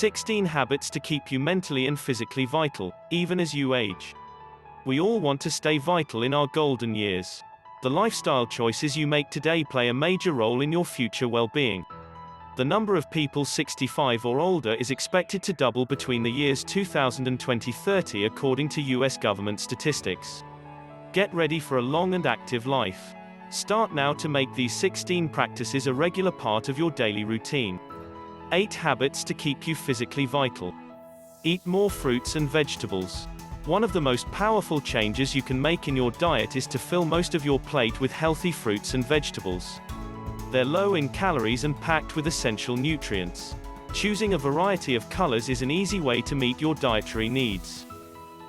16 habits to keep you mentally and physically vital, even as you age. We all want to stay vital in our golden years. The lifestyle choices you make today play a major role in your future well-being. The number of people 65 or older is expected to double between the years 2000 and 2030 according to US government statistics. Get ready for a long and active life. Start now to make these 16 practices a regular part of your daily routine. 8 habits to keep you physically vital. Eat more fruits and vegetables. One of the most powerful changes you can make in your diet is to fill most of your plate with healthy fruits and vegetables. They're low in calories and packed with essential nutrients. Choosing a variety of colors is an easy way to meet your dietary needs.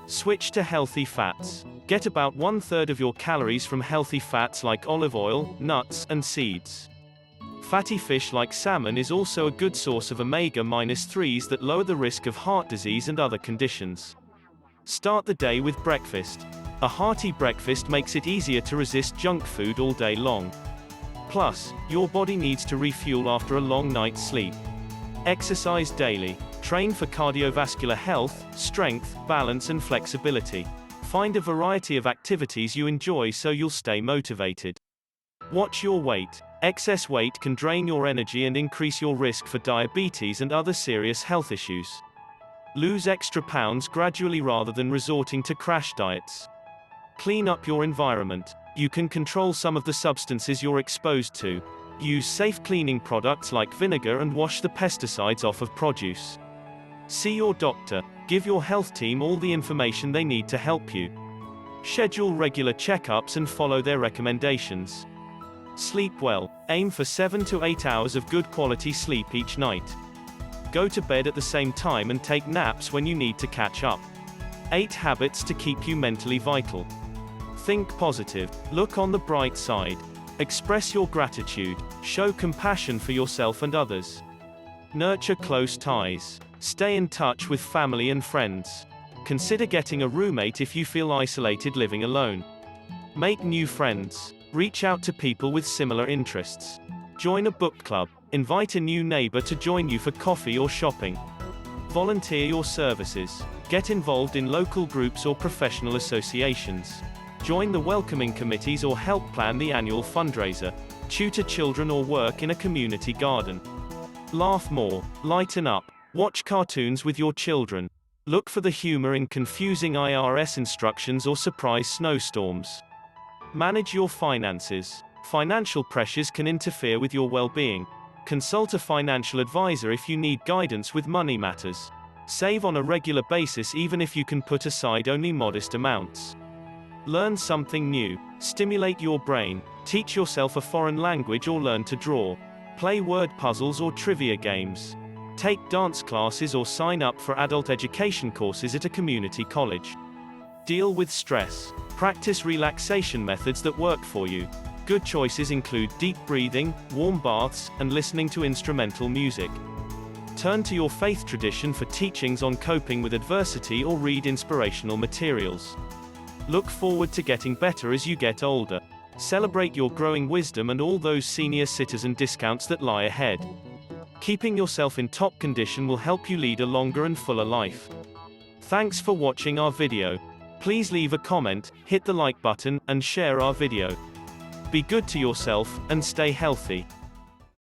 Switch to healthy fats. Get about 1/3 of your calories from healthy fats like olive oil, nuts, and seeds. Fatty fish like salmon is also a good source of omega-3s that lower the risk of heart disease and other conditions. Start the day with breakfast. A hearty breakfast makes it easier to resist junk food all day long. Plus, your body needs to refuel after a long night's sleep. Exercise daily. Train for cardiovascular health, strength, balance and flexibility. Find a variety of activities you enjoy so you'll stay motivated. Watch your weight. Excess weight can drain your energy and increase your risk for diabetes and other serious health issues. Lose extra pounds gradually rather than resorting to crash diets. Clean up your environment. You can control some of the substances you're exposed to. Use safe cleaning products like vinegar and wash the pesticides off of produce. See your doctor. Give your health team all the information they need to help you. Schedule regular checkups and follow their recommendations. Sleep well. Aim for 7 to 8 hours of good quality sleep each night. Go to bed at the same time and take naps when you need to catch up. 8 habits to keep you mentally vital. Think positive. Look on the bright side. Express your gratitude. Show compassion for yourself and others. Nurture close ties. Stay in touch with family and friends. Consider getting a roommate if you feel isolated living alone. Make new friends. Reach out to people with similar interests. Join a book club. Invite a new neighbor to join you for coffee or shopping. Volunteer your services. Get involved in local groups or professional associations. Join the welcoming committees or help plan the annual fundraiser. Tutor children or work in a community garden. Laugh more. Lighten up. Watch cartoons with your children. Look for the humor in confusing IRS instructions or surprise snowstorms. Manage your finances. Financial pressures can interfere with your well-being. Consult a financial advisor if you need guidance with money matters. Save on a regular basis even if you can put aside only modest amounts. Learn something new. Stimulate your brain. Teach yourself a foreign language or learn to draw. Play word puzzles or trivia games. Take dance classes or sign up for adult education courses at a community college. Deal with stress. Practice relaxation methods that work for you. Good choices include deep breathing, warm baths, and listening to instrumental music. Turn to your faith tradition for teachings on coping with adversity or read inspirational materials. Look forward to getting better as you get older. Celebrate your growing wisdom and all those senior citizen discounts that lie ahead. Keeping yourself in top condition will help you lead a longer and fuller life. Thanks for watching our video. Please leave a comment, hit the like button, and share our video. Be good to yourself, and stay healthy.